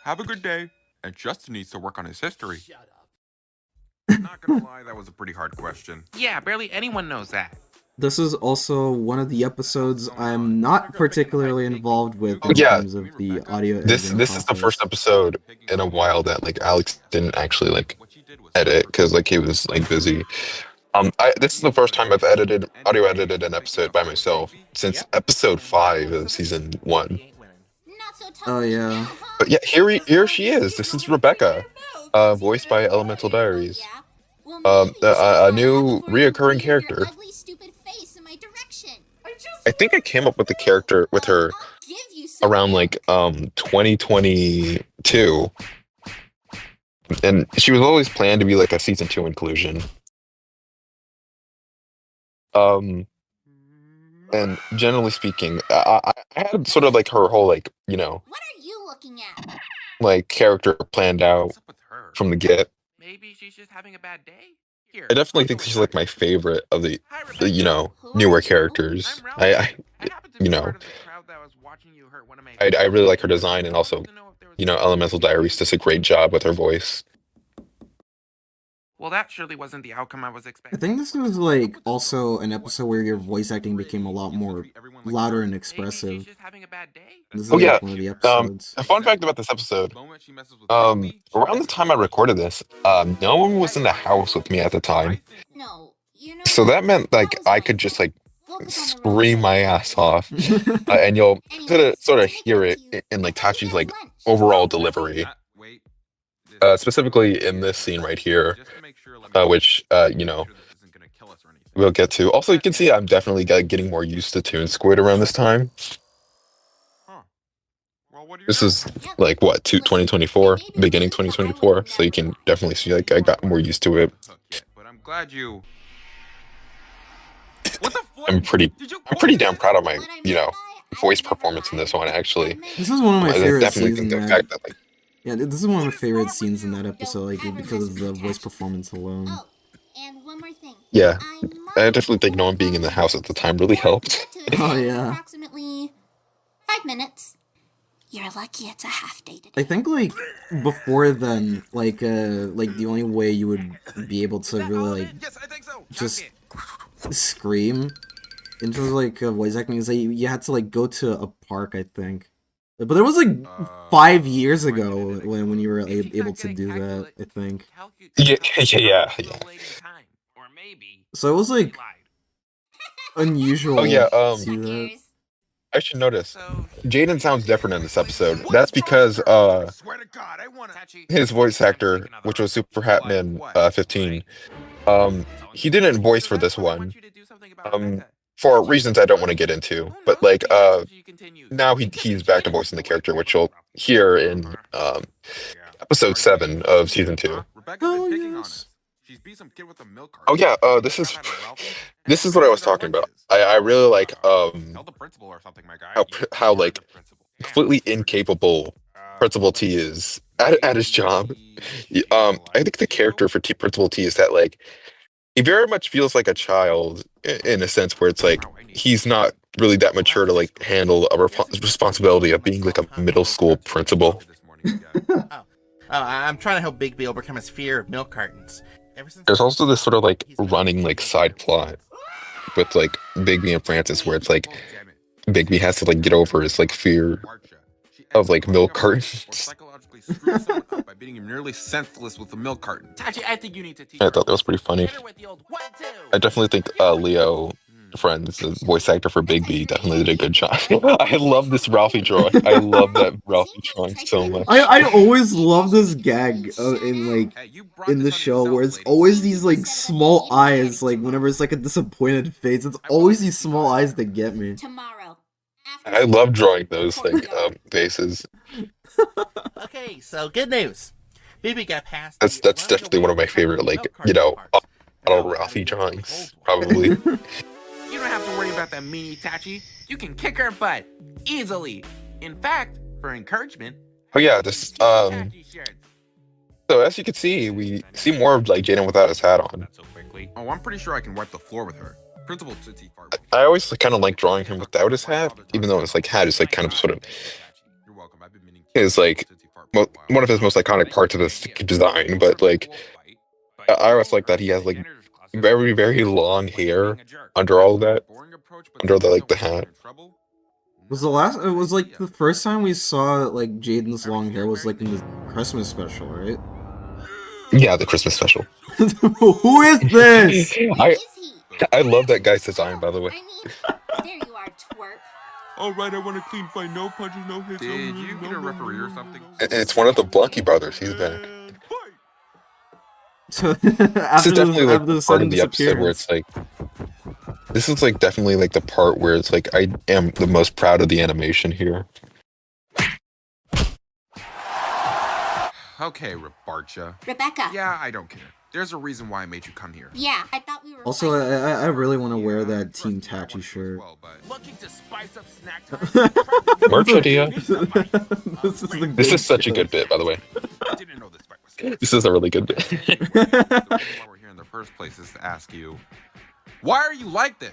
Have a good day. And Justin needs to work on his history. Shut up. Not gonna lie, that was a pretty hard question. Yeah, barely anyone knows that. This is also one of the episodes I'm not particularly involved with in Yeah. terms of the audio This editing is the process. first episode in a while that like Alex didn't actually like edit because like he was like busy. This is the first time I've audio edited an episode by myself since episode 5 of season 1. Oh yeah. But yeah, here she is. This is Rebecca, voiced by Elemental Diaries. A new reoccurring character. I think I came up with the character with her around like 2022, and she was always planned to be like a season 2 inclusion. And generally speaking, I had sort of like her whole like What are you looking at? like character planned out What's up with her? from the get. Maybe she's just having a bad day. Here. I definitely think she's like my favorite of the Hi, Rebecca. newer characters. I'm Ralph. I happened to be you know, part of the crowd that was watching you hurt one of my I really like her design, and also Elemental Diaries does a great job with her voice. Well, that surely wasn't the outcome I was I expecting. think this was like also an episode where your voice acting became a lot more louder and Maybe expressive. she's just having a bad day. This is Oh like yeah. one of the episodes. A fun fact about this episode. Around the time I recorded this, no one was in the house with me at the time. No, you know. So that meant like I could just like scream my ass off, and you'll sort of hear it in like Tachi's like overall delivery, specifically in this scene right here, which we'll get to. Also, you can see I'm definitely getting more used to Toon Squid around this time. This is like what 2024, beginning 2024, so you can definitely see like I got more used to it. But I'm glad you. What the fuck? I'm pretty damn proud of my voice performance in this one actually. This is one of my I favorite definitely scenes think in the that. fact that like Yeah, this is one of my favorite scenes in that episode, like because of the voice performance alone. Oh, and one more thing. yeah, I definitely think no one being in the house at the time really helped. Oh yeah. Approximately 5 minutes. You're lucky it's a half day today. I think like before then, like the only way you would be able to really like just scream in terms of like voice acting is that you had to like go to a park, I think. But that was like 5 years ago when you were able to do that, I think. Yeah. So it was like unusual Oh yeah, to see that. I should notice Jaden sounds different in this episode. That's because his voice actor, which was Super Hatman 15, He didn't voice for this one. Um, for reasons I don't want to get into. But like now he's back to voicing the character, which you'll hear in episode 7 of season 2. Oh yes. She's beat some kid with a milk Oh carton. yeah, this is what I was talking about. I really like Tell the principal or something, my guy. how like completely incapable Principal T is at his job. I think the character for Principal T is that like he very much feels like a child in a sense where it's like he's not really that mature to like handle a responsibility of being like a middle school principal. I'm trying to help Bigby overcome his fear of milk cartons. There's also this sort of like running like side plot with like Bigby and Francis where it's like Bigby has to like get over his like fear of like milk cartons. Psychologically screw someone up by beating him nearly senseless with a milk carton. Tachy, I think you need to teach I thought that was pretty funny. I definitely think Leo Friends, the voice actor for Bigby, definitely did a good job. I love this Ralphie drawing. I love that Ralphie drawing so much. I always love this gag in the show where it's always these like small eyes, like whenever it's like a disappointed face, it's always these small eyes that get me. Tomorrow. I love drawing those like faces. Okay, so good news. Bigby got past. That's definitely one of my favorite like auto Ralphie drawings, probably. You don't have to worry about that meanie, Tachy. You can kick her butt easily. In fact, for encouragement. Oh yeah, this so as you can see, we see more of like Jaden without his hat on. Oh, I'm pretty sure I can wipe the floor with her. Principal Tootsie Fart. I always kind of like drawing him without his hat, even though his like hat is like kind of sort of is like one of his most iconic parts of his design. But like I always like that he has like very very long hair under all of that, under the like the hat. It was like the first time we saw like Jaden's long hair was like in the Christmas special, right? Yeah, the Christmas special. Who is this? I love that guy's design, by the way. There you are, twerp. Alright, I want a clean fight. No punches, no hits. Did you get a referee or something? It's one of the Blunky brothers. He's back. So This is definitely like part of the episode where it's like this is like definitely like the part where it's like I am the most proud of the animation here. Okay, Rebarcha. Rebecca. Yeah, I don't care. There's a reason why I made you come here. Yeah, I thought we were. Also, I really want to wear that Team Tachy shirt. Looking to spice up snack time. Merch idea. This is such a good bit, by the way. Didn't know this fight was This is a really good bit. why we're here in the first place is to ask you, why are you like this?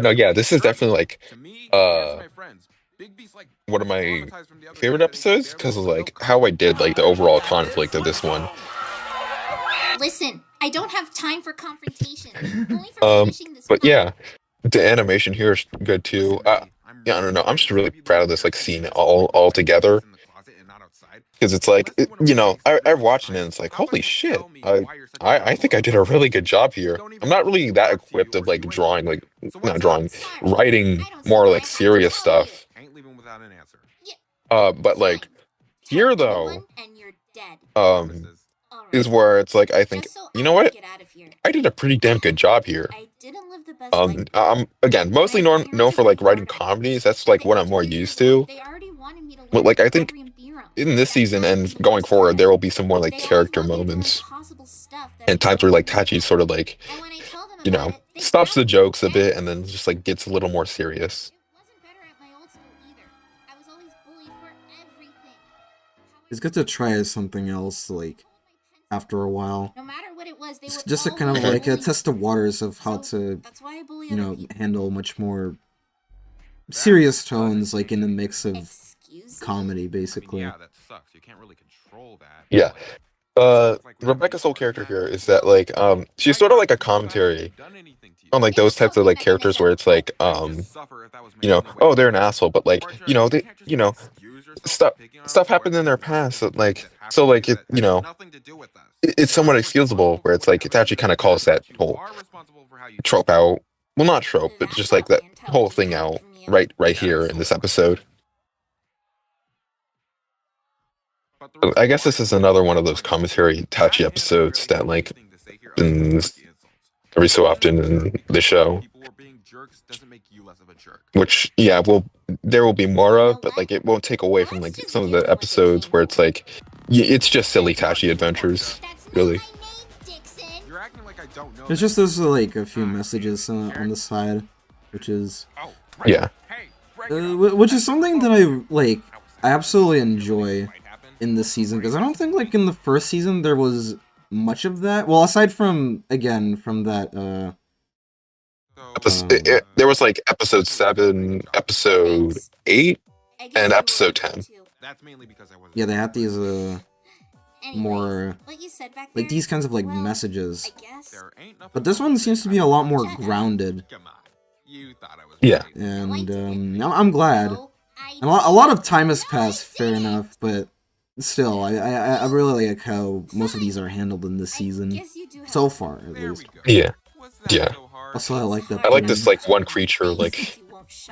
No, yeah, this is definitely like To me, and my friends, Bigby's like one of my favorite episodes because of like how I did like the overall conflict of this one. Listen, I don't have time for confrontation. Only for finishing this But fight. yeah, the animation here is good too. Yeah, I don't know. I'm just really proud of this like scene all together because it's like I'm watching it and it's like holy shit. I think I did a really good job here. I'm not really that equipped of like drawing like not drawing, writing more like serious stuff. Ain't leaving without an answer. But like here though, And you're dead. is where it's like I think Just so you know what get out of here. I did a pretty damn good job here. I didn't live the best life. I'm again mostly known for like writing comedies. That's like what I'm more used to. They already wanted me to But like I think Strawberry and Beer 'em. in this season and going forward, there will be some more like They character always want me to do moments impossible stuff that and times where like Tachi sort of like And when I tell them about it, they stops the laugh. jokes a bit and then just like gets a little more serious. It wasn't better at my old school either. I was always bullied for everything. It's good to try something else like after a while. No matter what it was, they were Just to all kind of bullied like me. test the waters of how So, to that's why I bully other people. handle much more serious tones like in a mix of Excuse me? comedy basically. Yeah, that sucks. You can't really control that. Yeah. Rebecca's whole character here is that like she's sort of like a commentary on like those types of like characters where it's like oh they're an asshole but like they stuff happened in their past that like so like it's somewhat excusable where it's like it actually kind of calls that whole trope out, well not trope but just like that whole thing out right here in this episode. I guess this is another one of those commentary touchy episodes that like every so often in the show. People were being jerks doesn't make you less of a jerk. Which, yeah, there will be more of, but like it won't take away from like some of the episodes where it's like it's just silly Tachy adventures, really. You're acting like I don't know. It's just there's like a few messages on the side, which is Yeah. which is something that I absolutely enjoy in this season, because I don't think like in the first season there was much of that. Well, aside from that there was like episode 7, episode 8, and episode 10. That's mainly because I wasn't. yeah, they had these more like these kinds of like messages, but this one seems to be a lot more grounded. Yeah. And I'm glad. And a lot of time has passed, fair enough, but still, I really like how most of these are handled in this season, so far at least. Yeah. Yeah. Also, I like that. I like this like one creature like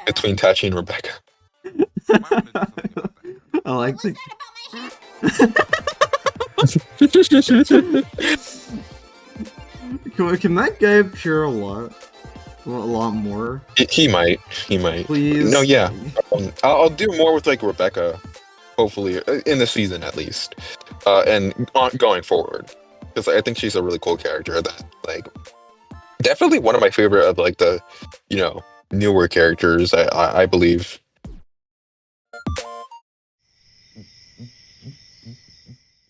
between Tachy and Rebecca. I like the. Can that guy appear a lot more? He might. Please. No, yeah. I'll do more with like Rebecca, hopefully in the season at least, and going forward, because I think she's a really cool character. That like definitely one of my favorite of like the newer characters. I believe.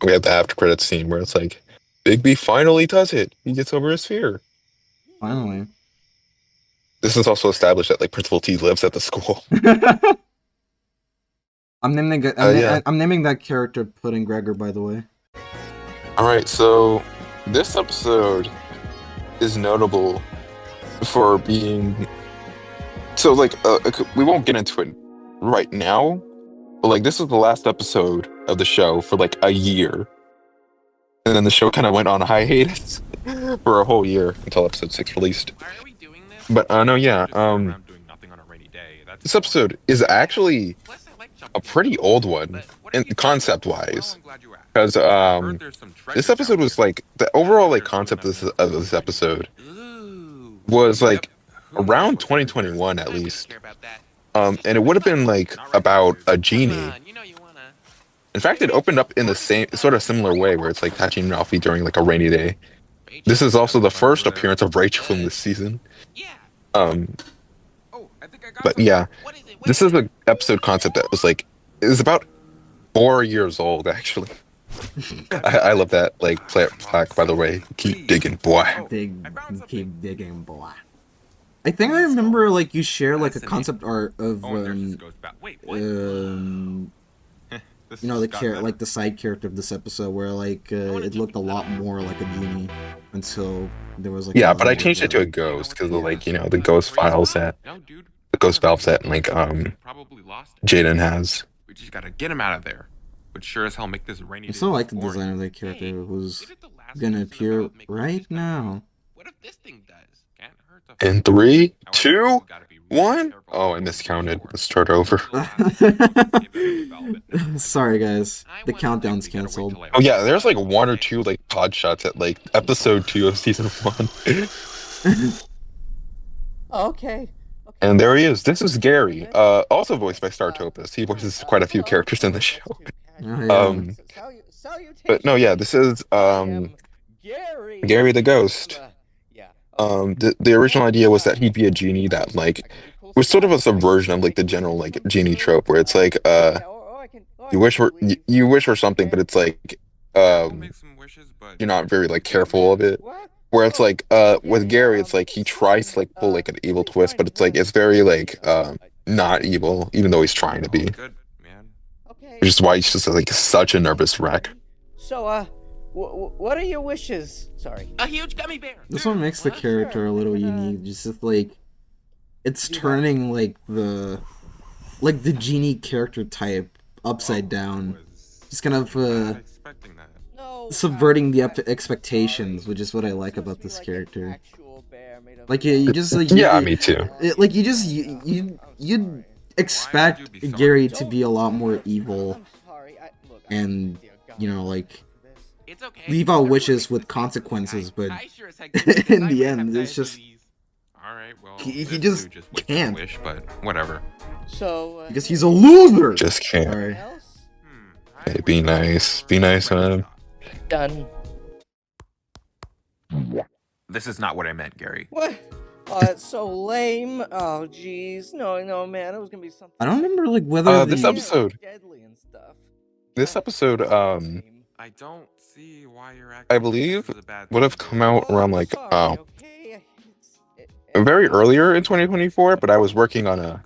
We have the after credits scene where it's like, Bigby finally does it. He gets over his fear. Finally. This is also established that like Principal T lives at the school. I'm naming that character Pudding Gregor, by the way. All right, so this episode is notable for being we won't get into it right now, but like this is the last episode of the show for like a year, and then the show kind of went on hiatus for a whole year until episode 6 released. But no, yeah, this episode is actually a pretty old one, concept-wise, because this episode was like the overall like concept of this episode was like around 2021 at least, and it would have been like about a genie. In fact, it opened up in the same sort of similar way, where it's like Tachy and Ralphie during like a rainy day. This is also the first appearance of Rachel in this season. But yeah, this is an episode concept that was like, it was about 4 years old actually. I love that like plaque, by the way. Keep digging, boy. Keep digging, boy. I think I remember like you share like a concept art of the side character of this episode where like it looked a lot more like a genie until there was like but I changed it to a ghost because of like the ghost files that like Jaden has. We just gotta get him out of there. But sure as hell make this rainy. I still like the design of that character who's gonna appear right now. What if this thing does? Can't hurt In 3, 2, 1. Oh, I miscounted. Let's start over. Sorry, guys. The countdown's canceled. Oh yeah, there's like 1 or 2 like pod shots at like episode 2 of season 1. Okay. And there he is. This is Gary, also voiced by Startopus. He voices quite a few characters in the show. But no, yeah, this is Gary the Ghost. The original idea was that he'd be a genie that like was sort of a subversion of like the general like genie trope, where it's like you wish for something, but it's like you're not very like careful of it. Where it's like with Gary, it's like he tries to like pull like an evil twist, but it's like it's very like not evil, even though he's trying to be. Which is why he's just like such a nervous wreck. So, what are your wishes? Sorry. A huge gummy bear. This one makes the character a little unique. Just like it's turning like the genie character type upside down. Just kind of subverting the expectations, which is what I like about this character. Like you just like me too. Like you'd expect Gary to be a lot more evil, and like It's okay. leave out wishes with consequences, but in the end, it's just All right, well, he this just dude just wasted a can't wish, but whatever. So, because he's a loser. Just can't. Sorry. Hey, be nice. Be nice, man. Done. This is not what I meant, Gary. What? Oh, that's so lame. Oh, jeez. No, man. It was gonna be something. I don't remember like whether This the episode. Deadly and stuff. This episode, I don't see why you're acting. I believe would have come out around like very earlier in 2024, but I was working on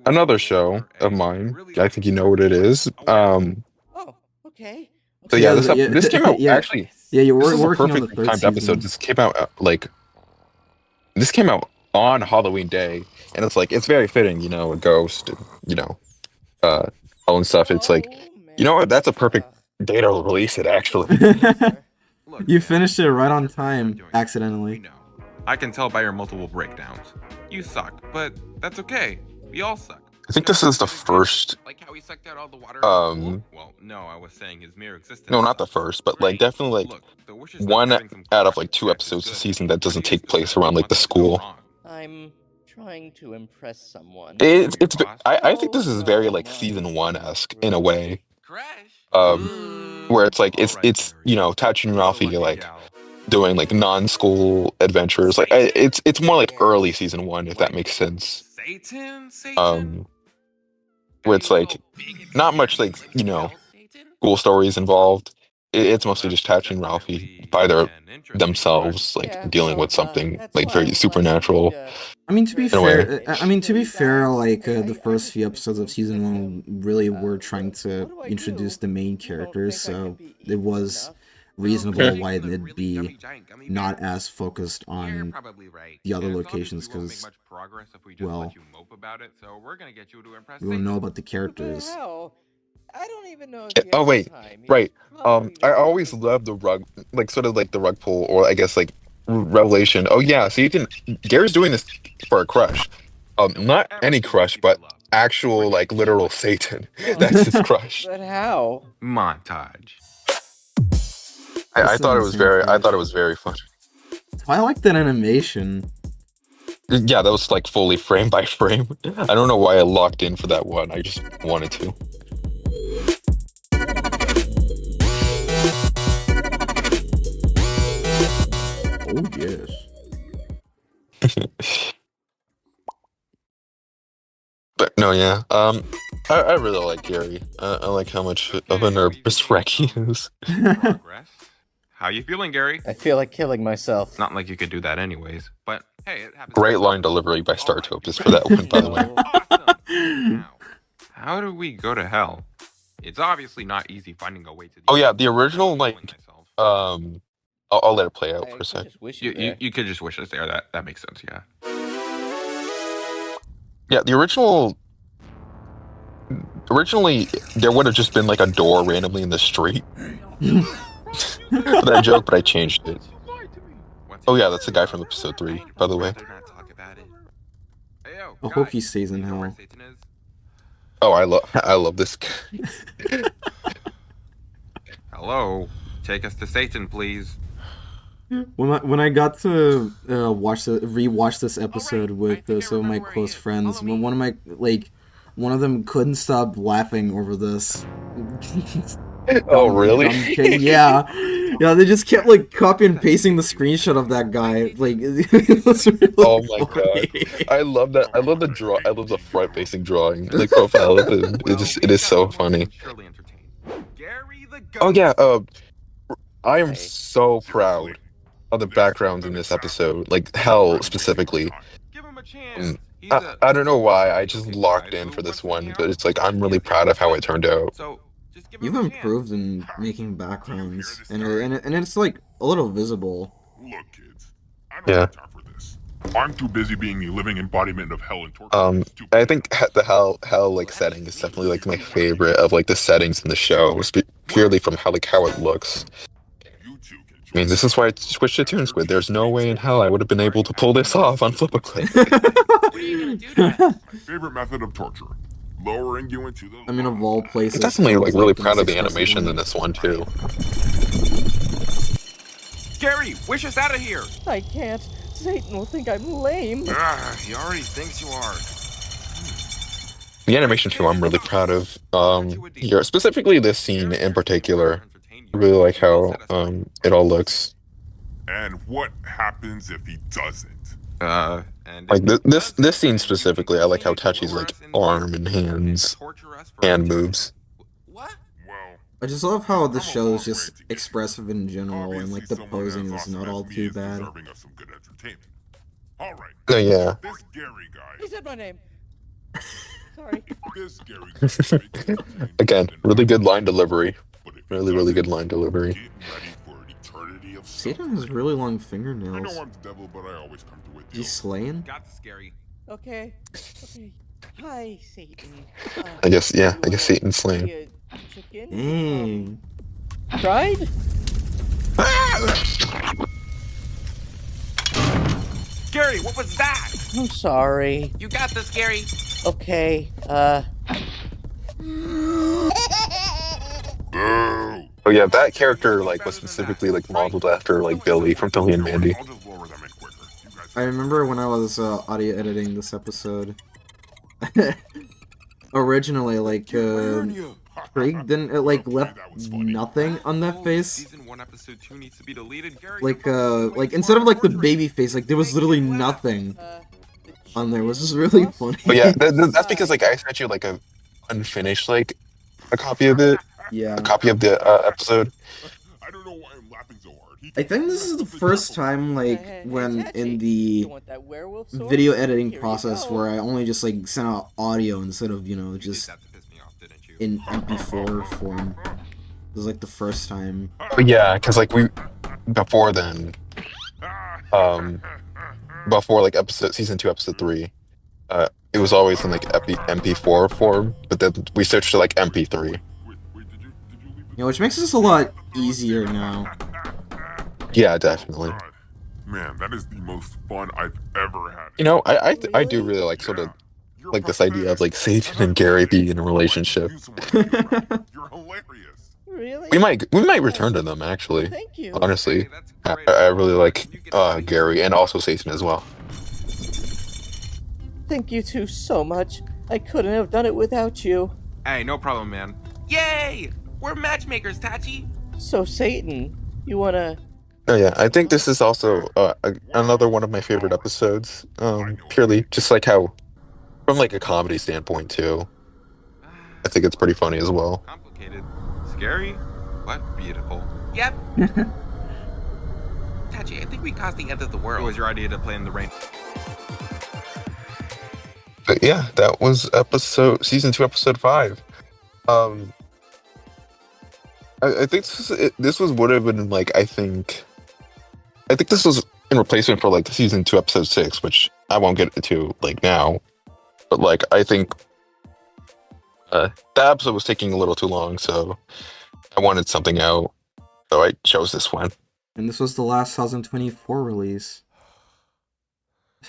another show of mine. I think you know what it is. Oh, okay. So yeah, this came out actually. Yeah, you were this is working a on the perfectly third timed season. episode. This came out this came out on Halloween Day, and it's like it's very fitting, you know, a ghost, and, you know, all and stuff. It's like, you know what? That's a perfect day to release it. Actually, You finished it right on time, accidentally. I can tell by your multiple breakdowns. You suck, but that's okay. We all suck. I think this is the first. Like how he sucked out all the water. Well, no, I was saying his mere existence. No, not the first, but like definitely like one out of like 2 episodes a season that doesn't take place around like the school. I'm trying to impress someone. I think this is very like season 1-esque in a way. Where it's like it's you know, Tachy and Ralphie like doing like non-school adventures. Like it's more like early season 1, if that makes sense. Where it's like not much like, you know, school stories involved. It's mostly just Tachy and Ralphie by themselves, like dealing with something like very supernatural. I mean, to be in a way. fair, like the first few episodes of season 1 really were trying to introduce the main characters, so it was reasonable why it'd be not as focused on the other locations, because, well, we don't know about the characters. I don't even know. Oh wait, right. I always love the rug, like sort of like the rug pull, or I guess like revelation. Oh yeah, so Gary's doing this for a crush. Not any crush, but actual like literal Satan. That's his crush. But how? Montage. I thought it was very fun. I like that animation. Yeah, that was like fully frame by frame. I don't know why I locked in for that one. I just wanted to. Oh yes. But no, yeah. I really like Gary. I like how much of a nervous wreck he is. How you feeling, Gary? I feel like killing myself. Not like you could do that anyways, but hey, it happens. Great line delivery by Startop just for that one, by the way. Now, how do we go to hell? It's obviously not easy finding a way to. Oh yeah, the original like I'll let it play out for a sec. You could just wish us there. That makes sense. Yeah. Yeah, the originally there would have just been like a door randomly in the street. For that joke, but I changed it. Oh yeah, that's the guy from episode 3, by the way. I hope he stays in hell. Oh, I love this guy. Take us to Satan, please. When I got to rewatch this episode with some of my close friends, one of them couldn't stop laughing over this. Oh really? Yeah, they just kept like copy and pasting the screenshot of that guy. Like, it was really oh my funny. God, I love that. I love the front facing drawing, like profile of it. It is so funny. Oh yeah, I am so proud of the background in this episode, like hell specifically. I don't know why I just locked in for this one, but it's like I'm really proud of how it turned out. You've improved in making backgrounds, and it's like a little visible. Look, kids, I don't have time for this. I'm too busy being the living embodiment of hell and torture. I think the hell like setting is definitely like my favorite of like the settings in the show, purely from how it looks. I mean, this is why I switched to Toon Squid. There's no way in hell I would have been able to pull this off on Flip-A-Clip. My favorite method of torture. lowering you into the. I mean, of all places, I'm definitely I was, like really the proud most of the expressive animation one. in this one too. Gary, wish us out of here. I can't. Satan will think I'm lame. He already thinks you are. The animation too, I'm really proud of. Here, specifically this scene in particular. I really like how it all looks. And what happens if he doesn't? And Like this scene specifically, I like how Tachy's like arm and hands hand moves. What? Well, I just love how the show is just expressive in general, and like the posing is not all too bad. deserving of some good entertainment. All right. Oh yeah. This Gary guy. He said my name. Sorry. This Gary guy. Again, really good line delivery. Really good line delivery. Get ready for an eternity of Satan has really long I know fingernails. I'm the devil, but I always come to it. He's slaying? Got the Gary. Okay. Hi, Satan. I guess you Satan's slaying. be a chicken? Dang. Tried? Gary, what was that? I'm sorry. You got this, Gary. Okay, Oh yeah, that character like was specifically like modeled after like Billy from Billy and Mandy. I'll just lower them in quicker. You guys. I remember when I was audio editing this episode. Originally, like, Craig didn't, like, left nothing on that face. Season 1, episode 2 needs to be deleted. Gary, Like, instead of, like, the baby face, like, there was literally nothing on there. It was just really funny. But yeah, that's because like I sent you like a unfinished like a copy of it. Yeah. A copy of the episode. I don't know why I'm laughing so hard. I think this is the first time, like, when in the video editing process where I only just, like, sent out audio instead of, you know, just in MP4 form. It was, like, the first time. But yeah, because like before then, before like season 2, episode 3, it was always in like MP4 form, but then we switched to like MP3. Yeah, which makes this a lot easier now. Yeah, definitely. God. Man, that is the most fun I've ever had. You know, I do really like sort of like this idea of like Satan and Gary being in a relationship. You're hilarious. Really? We might return to them actually. Thank you. Honestly, I really like Gary and also Satan as well. Thank you two so much. I couldn't have done it without you. Hey, no problem, man. Yay! We're matchmakers, Tachy. So, Satan, you wanna... Oh yeah, I think this is also another one of my favorite episodes. Purely just like how, from like a comedy standpoint too. I think it's pretty funny as well. Complicated. Scary, but beautiful. Yep. Tachy, I think we caused the end of the world. It was your idea to play in the rain. But yeah, that was season 2, episode 5. I think this would have been like I think this was in replacement for like season 2, episode 6, which I won't get into like now. But like I think that episode was taking a little too long, so I wanted something out, so I chose this one. And this was the last 2024 release.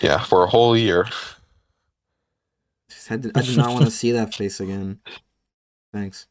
Yeah, for a whole year. I did not want to see that face again. Thanks.